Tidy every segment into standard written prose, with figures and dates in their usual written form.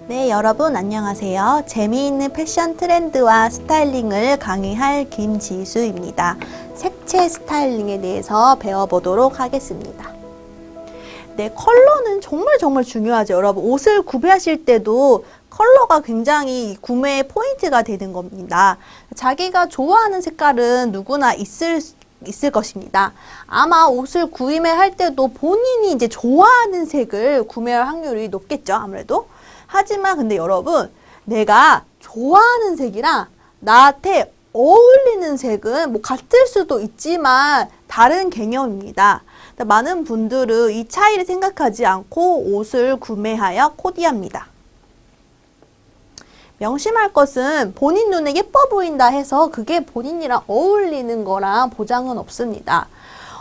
네, 여러분 안녕하세요. 재미있는 패션 트렌드와 스타일링을 강의할 김지수입니다. 색채 스타일링에 대해서 배워보도록 하겠습니다. 네, 컬러는 정말 중요하죠. 여러분 옷을 구매하실 때도 컬러가 굉장히 구매의 포인트가 되는 겁니다. 자기가 좋아하는 색깔은 누구나 있을 것입니다. 아마 옷을 구매할 때도 본인이 이제 좋아하는 색을 구매할 확률이 높겠죠, 아무래도. 하지만 근데 여러분, 내가 좋아하는 색이랑 나한테 어울리는 색은 뭐 같을 수도 있지만 다른 개념입니다. 많은 분들은 이 차이를 생각하지 않고 옷을 구매하여 코디합니다. 명심할 것은 본인 눈에 예뻐 보인다 해서 그게 본인이랑 어울리는 거랑 보장은 없습니다.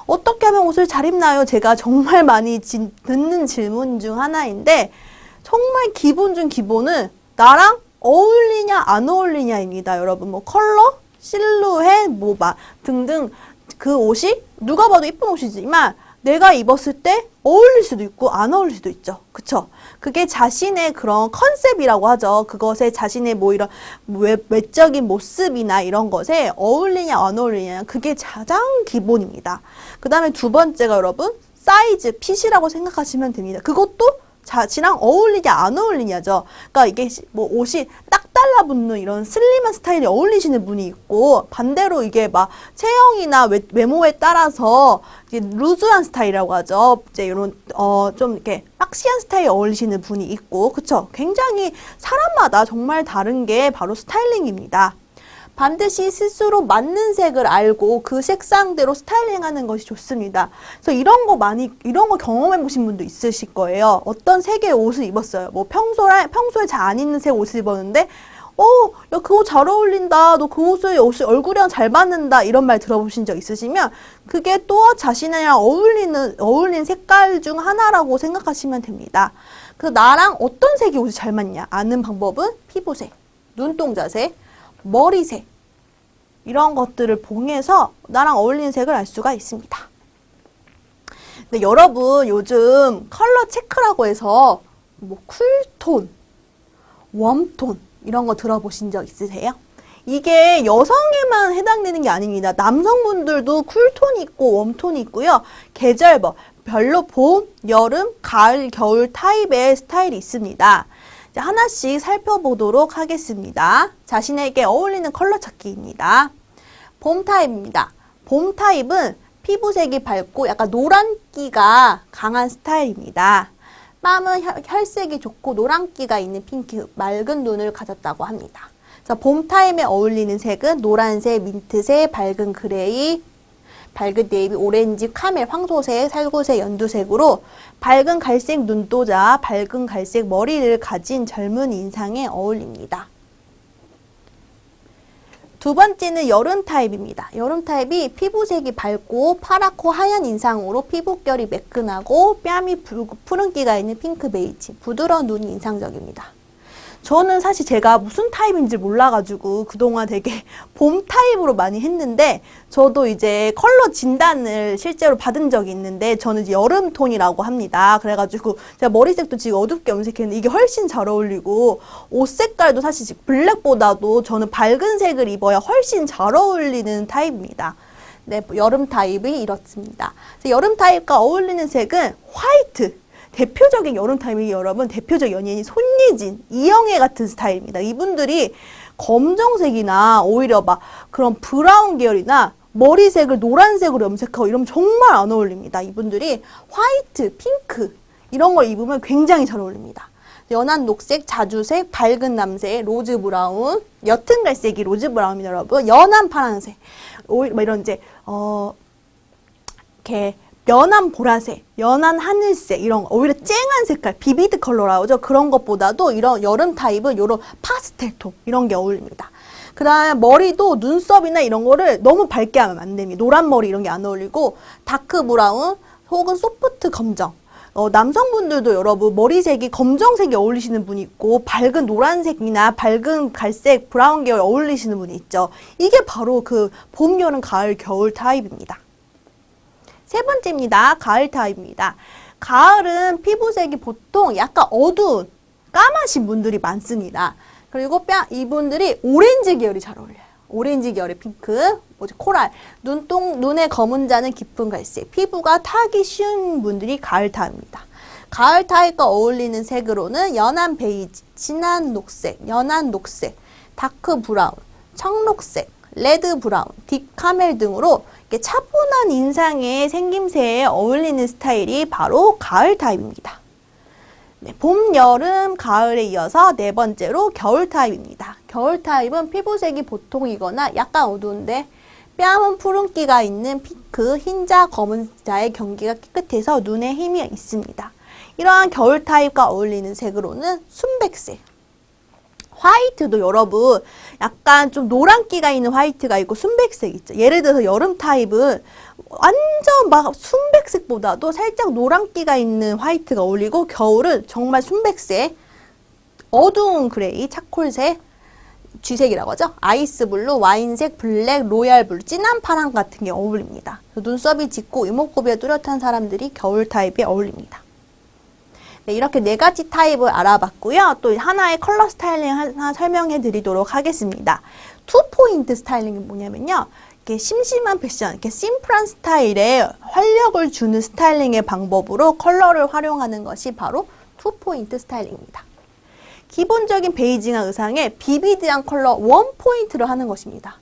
어떻게 하면 옷을 잘 입나요? 제가 정말 많이 듣는 질문 중 하나인데, 정말 기본 중 기본은 나랑 어울리냐 안 어울리냐입니다. 여러분 뭐 컬러, 실루엣, 뭐 등등 그 옷이 누가 봐도 예쁜 옷이지만 내가 입었을 때 어울릴 수도 있고 안 어울릴 수도 있죠. 그쵸? 그게 자신의 그런 컨셉이라고 하죠. 그것에 자신의 뭐 이런 외적인 모습이나 이런 것에 어울리냐 안 어울리냐, 그게 가장 기본입니다. 그 다음에 두 번째가 여러분 사이즈, 핏이라고 생각하시면 됩니다. 그것도 자신랑 어울리냐 안 어울리냐죠. 그러니까 이게 뭐 옷이 딱 달라붙는 이런 슬림한 스타일이 어울리시는 분이 있고, 반대로 이게 막 체형이나 외모에 따라서 이제 루즈한 스타일이라고 하죠. 이제 이런 좀 이렇게 박시한 스타일이 어울리시는 분이 있고, 그쵸? 굉장히 사람마다 정말 다른 게 바로 스타일링입니다. 반드시 스스로 맞는 색을 알고 그 색상대로 스타일링하는 것이 좋습니다. 그래서 이런 거 경험해 보신 분도 있으실 거예요. 어떤 색의 옷을 입었어요. 뭐 평소에 잘 안 입는 색 옷을 입었는데, 야, 그 옷 잘 어울린다. 너 그 옷을 얼굴이랑 잘 맞는다. 이런 말 들어보신 적 있으시면 그게 또 자신이랑 어울리는 색깔 중 하나라고 생각하시면 됩니다. 그래서 나랑 어떤 색이 옷이 잘 맞냐 아는 방법은 피부색, 눈동자색, 머리색, 이런 것들을 봉해서 나랑 어울리는 색을 알 수가 있습니다. 근데 여러분 요즘 컬러 체크라고 해서 뭐 쿨톤, 웜톤 이런 거 들어보신 적 있으세요? 이게 여성에만 해당되는 게 아닙니다. 남성분들도 쿨톤이 있고 웜톤이 있고요. 별로 봄, 여름, 가을, 겨울 타입의 스타일이 있습니다. 하나씩 살펴보도록 하겠습니다. 자신에게 어울리는 컬러 찾기입니다. 봄 타입입니다. 봄 타입은 피부색이 밝고 약간 노란기가 강한 스타일입니다. 뺨은 혈색이 좋고 노란기가 있는 핑크, 맑은 눈을 가졌다고 합니다. 봄 타입에 어울리는 색은 노란색, 민트색, 밝은 그레이, 밝은 네이비, 오렌지, 카멜, 황소색, 살구색, 연두색으로 밝은 갈색 눈도자, 밝은 갈색 머리를 가진 젊은 인상에 어울립니다. 두 번째는 여름 타입입니다. 여름 타입이 피부색이 밝고 파랗고 하얀 인상으로 피부결이 매끈하고 뺨이 푸른기가 있는 핑크 베이지, 부드러운 눈이 인상적입니다. 저는 사실 제가 무슨 타입인지 몰라가지고 그동안 되게 봄 타입으로 많이 했는데, 저도 이제 컬러 진단을 실제로 받은 적이 있는데 저는 이제 여름 톤이라고 합니다. 그래가지고 제가 머리색도 지금 어둡게 염색했는데 이게 훨씬 잘 어울리고, 옷 색깔도 사실 블랙보다도 저는 밝은 색을 입어야 훨씬 잘 어울리는 타입입니다. 네, 여름 타입이 이렇습니다. 여름 타입과 어울리는 색은 화이트. 대표적인 여름 타입이 여러분, 대표적 연예인이 손예진, 이영애 같은 스타일입니다. 이분들이 검정색이나 오히려 막 그런 브라운 계열이나 머리색을 노란색으로 염색하고 이러면 정말 안 어울립니다. 이분들이 화이트, 핑크 이런 걸 입으면 굉장히 잘 어울립니다. 연한 녹색, 자주색, 밝은 남색, 로즈 브라운, 옅은 갈색이 로즈 브라운입니다, 여러분. 연한 파란색, 오히려 이런 이제 이렇게 연한 보라색, 연한 하늘색, 이런 오히려 쨍한 색깔, 비비드 컬러라고 하죠. 그런 것보다도 이런 여름 타입은 이런 파스텔 톤 이런 게 어울립니다. 그 다음에 머리도 눈썹이나 이런 거를 너무 밝게 하면 안 됩니다. 노란 머리 이런 게 안 어울리고 다크 브라운 혹은 소프트 검정, 남성분들도 여러분 머리색이 검정색이 어울리시는 분이 있고 밝은 노란색이나 밝은 갈색, 브라운 계열 어울리시는 분이 있죠. 이게 바로 그 봄, 여름, 가을, 겨울 타입입니다. 세 번째입니다. 가을 타입입니다. 가을은 피부색이 보통 약간 어두운 까마신 분들이 많습니다. 그리고 이분들이 오렌지 계열이 잘 어울려요. 오렌지 계열의 핑크, 코랄, 눈의 검은 자는 깊은 갈색, 피부가 타기 쉬운 분들이 가을 타입입니다. 가을 타입과 어울리는 색으로는 연한 베이지, 진한 녹색, 연한 녹색, 다크 브라운, 청록색, 레드 브라운, 딥 카멜 등으로 이렇게 차분한 인상의 생김새에 어울리는 스타일이 바로 가을 타입입니다. 네, 봄, 여름, 가을에 이어서 네 번째로 겨울 타입입니다. 겨울 타입은 피부색이 보통이거나 약간 어두운데 뺨은 푸른기가 있는 핑크, 흰자, 검은자의 경계가 깨끗해서 눈에 힘이 있습니다. 이러한 겨울 타입과 어울리는 색으로는 순백색, 화이트도 여러분 약간 좀 노란기가 있는 화이트가 있고 순백색 있죠. 예를 들어서 여름 타입은 완전 막 순백색보다도 살짝 노란기가 있는 화이트가 어울리고 겨울은 정말 순백색, 어두운 그레이, 차콜색, 쥐색이라고 하죠. 아이스 블루, 와인색, 블랙, 로얄 블루, 진한 파랑 같은 게 어울립니다. 눈썹이 짙고 이목구비가 뚜렷한 사람들이 겨울 타입에 어울립니다. 네, 이렇게 네 가지 타입을 알아봤고요. 또 하나의 컬러 스타일링 하나 설명해 드리도록 하겠습니다. 투포인트 스타일링이 뭐냐면요. 이렇게 심심한 패션, 이렇게 심플한 스타일에 활력을 주는 스타일링의 방법으로 컬러를 활용하는 것이 바로 투포인트 스타일링입니다. 기본적인 베이징한 의상에 비비드한 컬러 원포인트를 하는 것입니다.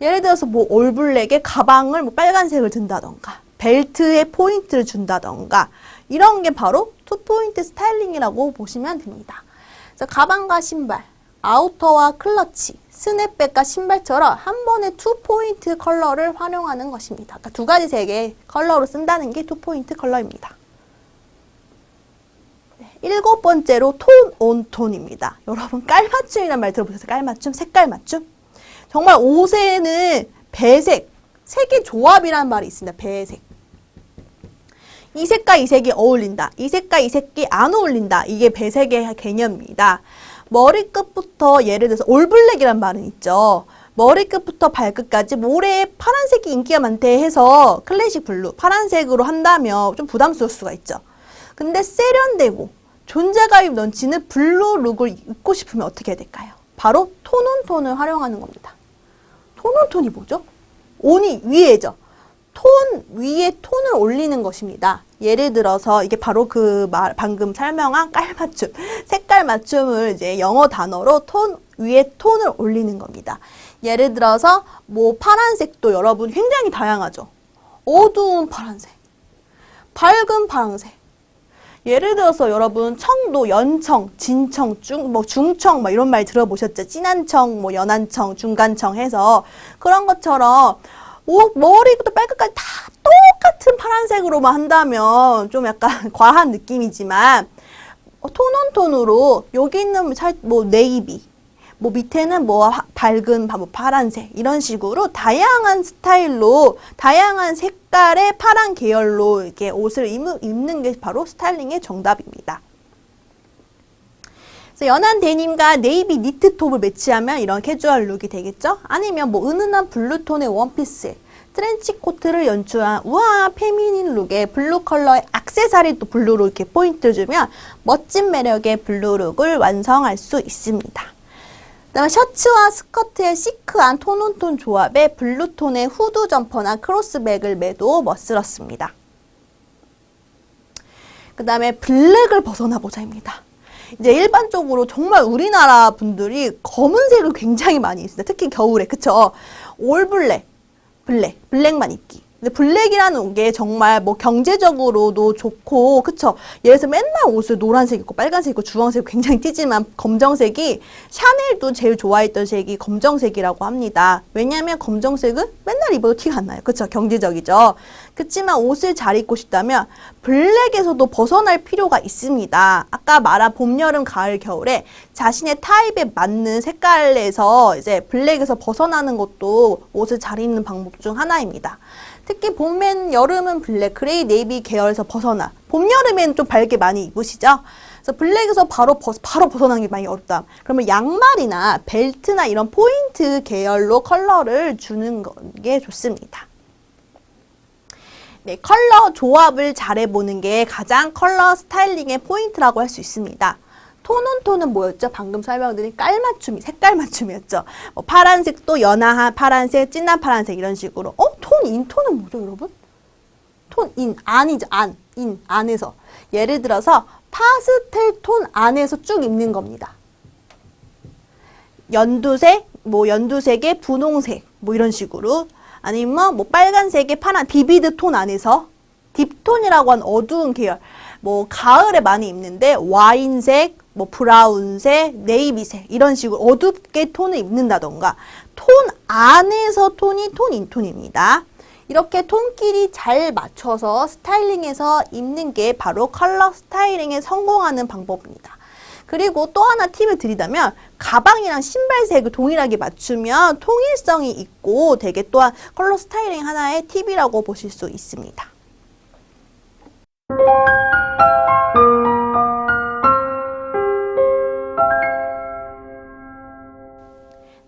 예를 들어서 뭐 올블랙에 가방을 뭐 빨간색을 든다던가 벨트에 포인트를 준다던가 이런 게 바로 투포인트 스타일링이라고 보시면 됩니다. 그래서 가방과 신발, 아우터와 클러치, 스냅백과 신발처럼 한 번에 투포인트 컬러를 활용하는 것입니다. 그러니까 두 가지 색의 컬러로 쓴다는 게 투포인트 컬러입니다. 일곱 번째로 톤 온 톤입니다. 여러분 깔맞춤이란 말 들어보셨어요? 깔맞춤? 색깔 맞춤? 정말 옷에는 배색, 색의 조합이라는 말이 있습니다. 배색. 이 색과 이 색이 어울린다. 이 색과 이 색이 안 어울린다. 이게 배색의 개념입니다. 머리끝부터 예를 들어서 올블랙이란 말은 있죠. 머리끝부터 발끝까지 올해 파란색이 인기가 많대 해서 클래식 블루, 파란색으로 한다면 좀 부담스러울 수가 있죠. 근데 세련되고 존재감이 넘치는 블루 룩을 입고 싶으면 어떻게 해야 될까요? 바로 톤온톤을 활용하는 겁니다. 톤온톤이 뭐죠? 온이 위에죠. 톤 위에 톤을 올리는 것입니다. 예를 들어서 이게 바로 방금 설명한 깔맞춤, 색깔 맞춤을 이제 영어 단어로 톤 위에 톤을 올리는 겁니다. 예를 들어서 뭐 파란색도 여러분 굉장히 다양하죠. 어두운 파란색, 밝은 파란색. 예를 들어서 여러분 청도, 연청, 진청, 중청 이런 말 들어보셨죠? 진한 청, 연한 청, 중간 청 해서 그런 것처럼 머리부터 발끝까지 다 똑같은 파란색으로만 한다면 좀 약간 과한 느낌이지만 톤온톤으로 여기 있는 네이비, 밑에는 밝은 파란색 이런 식으로 다양한 스타일로 다양한 색깔의 파란 계열로 이렇게 옷을 입는 게 바로 스타일링의 정답입니다. 그래서 연한 데님과 네이비 니트 톱을 매치하면 이런 캐주얼 룩이 되겠죠? 아니면 은은한 블루톤의 원피스에 트렌치 코트를 연출한 우아한 페미닌 룩에 블루 컬러의 액세서리 또 블루로 이렇게 포인트를 주면 멋진 매력의 블루 룩을 완성할 수 있습니다. 그다음에 셔츠와 스커트의 시크한 톤온톤 조합에 블루톤의 후드 점퍼나 크로스백을 매도 멋스럽습니다. 그 다음에 블랙을 벗어나 보자입니다. 이제 일반적으로 정말 우리나라 분들이 검은색을 굉장히 많이 입습니다. 특히 겨울에, 그쵸? 올블랙, 블랙만 입기. 근데 블랙이라는 게 정말 경제적으로도 좋고, 그쵸? 예를 들어서 맨날 옷을 노란색 입고 빨간색 입고 주황색 입고 굉장히 띄지만 검정색이 샤넬도 제일 좋아했던 색이 검정색이라고 합니다. 왜냐하면 검정색은 맨날 입어도 티가 안 나요. 그쵸? 경제적이죠. 그치만 옷을 잘 입고 싶다면 블랙에서도 벗어날 필요가 있습니다. 아까 말한 봄, 여름, 가을, 겨울에 자신의 타입에 맞는 색깔에서 이제 블랙에서 벗어나는 것도 옷을 잘 입는 방법 중 하나입니다. 특히 봄엔 여름은 블랙, 그레이, 네이비 계열에서 벗어나. 봄, 여름에는 좀 밝게 많이 입으시죠? 그래서 블랙에서 바로 벗어나는 게 많이 어렵다. 그러면 양말이나 벨트나 이런 포인트 계열로 컬러를 주는 게 좋습니다. 네, 컬러 조합을 잘해보는 게 가장 컬러 스타일링의 포인트라고 할 수 있습니다. 톤온톤은 뭐였죠? 방금 설명드린 깔맞춤이, 색깔 맞춤이었죠. 파란색도 연한 파란색, 진한 파란색 이런 식으로. 톤, 인톤은 뭐죠, 여러분? 톤, 인, 안이죠, 안, 인, 안에서. 예를 들어서 파스텔 톤 안에서 쭉 입는 겁니다. 연두색, 연두색에 분홍색, 이런 식으로. 아니면 빨간색에 파란 비비드 톤 안에서 딥톤이라고 한 어두운 계열. 가을에 많이 입는데 와인색, 브라운색, 네이비색 이런 식으로 어둡게 톤을 입는다던가 톤 안에서 톤이 톤 인톤입니다. 이렇게 톤끼리 잘 맞춰서 스타일링해서 입는 게 바로 컬러 스타일링에 성공하는 방법입니다. 그리고 또 하나 팁을 드리자면 가방이랑 신발색을 동일하게 맞추면 통일성이 있고 되게 또한 컬러 스타일링 하나의 팁이라고 보실 수 있습니다.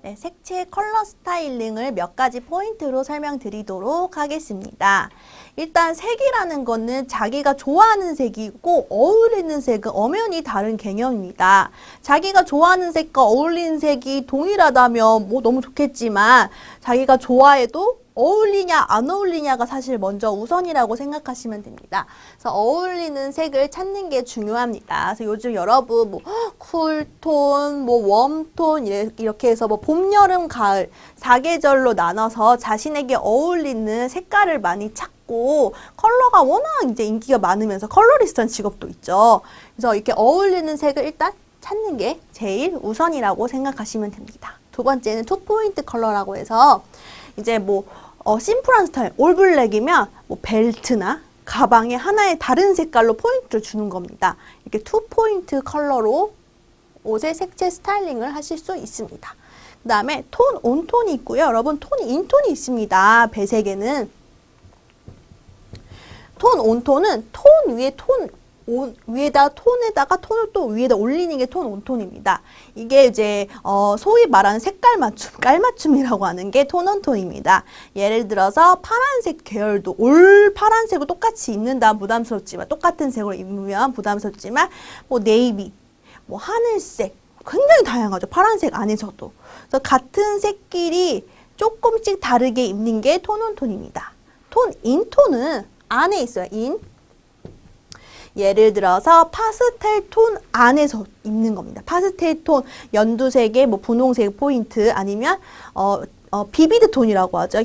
네, 색채 컬러 스타일링을 몇 가지 포인트로 설명드리도록 하겠습니다. 일단 색이라는 거는 자기가 좋아하는 색이고 어울리는 색은 엄연히 다른 개념입니다. 자기가 좋아하는 색과 어울리는 색이 동일하다면 너무 좋겠지만 자기가 좋아해도 어울리냐 안 어울리냐가 사실 먼저 우선이라고 생각하시면 됩니다. 그래서 어울리는 색을 찾는 게 중요합니다. 그래서 요즘 여러분 쿨톤, 웜톤 이렇게 해서 봄, 여름, 가을 4계절로 나눠서 자신에게 어울리는 색깔을 많이 찾고 컬러가 워낙 이제 인기가 많으면서 컬러리스트한 직업도 있죠. 그래서 이렇게 어울리는 색을 일단 찾는 게 제일 우선이라고 생각하시면 됩니다. 두 번째는 투포인트 컬러라고 해서 이제 심플한 스타일, 올블랙이면 벨트나 가방에 하나의 다른 색깔로 포인트를 주는 겁니다. 이렇게 투포인트 컬러로 옷의 색채 스타일링을 하실 수 있습니다. 그 다음에 톤, 온톤이 있고요. 여러분, 톤, 인톤이 있습니다. 배색에는. 톤, 온톤은 톤 위에 톤에다가 톤을 또 위에다 올리는 게 톤 온톤입니다. 이게 이제 소위 말하는 색깔 맞춤, 깔맞춤이라고 하는 게 톤 온톤입니다. 예를 들어서 파란색 계열도 올 파란색을 똑같이 입는다 부담스럽지만 똑같은 색으로 입으면 부담스럽지만 네이비, 하늘색 굉장히 다양하죠. 파란색 안에서도. 그래서 같은 색끼리 조금씩 다르게 입는 게 톤 온톤입니다. 톤 인톤은 안에 있어요. 예를 들어서 파스텔 톤 안에서 입는 겁니다. 파스텔 톤, 연두색의 분홍색 포인트 아니면 비비드 톤이라고 하죠.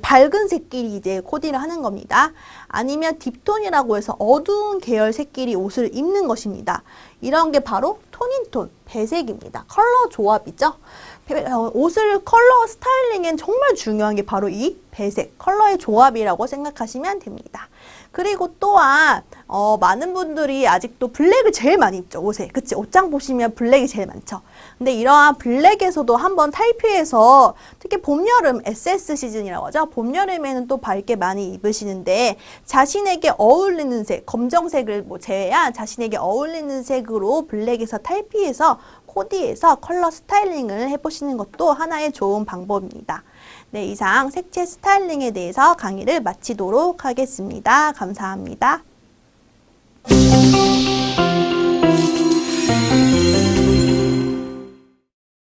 밝은 색끼리 이제 코디를 하는 겁니다. 아니면 딥톤이라고 해서 어두운 계열 색끼리 옷을 입는 것입니다. 이런 게 바로 톤인톤, 배색입니다. 컬러 조합이죠. 옷을 컬러 스타일링엔 정말 중요한 게 바로 이 배색, 컬러의 조합이라고 생각하시면 됩니다. 그리고 또한 많은 분들이 아직도 블랙을 제일 많이 입죠, 옷에. 그치? 옷장 보시면 블랙이 제일 많죠. 근데 이러한 블랙에서도 한번 탈피해서 특히 봄, 여름 SS 시즌이라고 하죠. 봄, 여름에는 또 밝게 많이 입으시는데 자신에게 어울리는 색, 검정색을 제외한 자신에게 어울리는 색으로 블랙에서 탈피해서 코디해서 컬러 스타일링을 해보시는 것도 하나의 좋은 방법입니다. 네, 이상 색채 스타일링에 대해서 강의를 마치도록 하겠습니다. 감사합니다.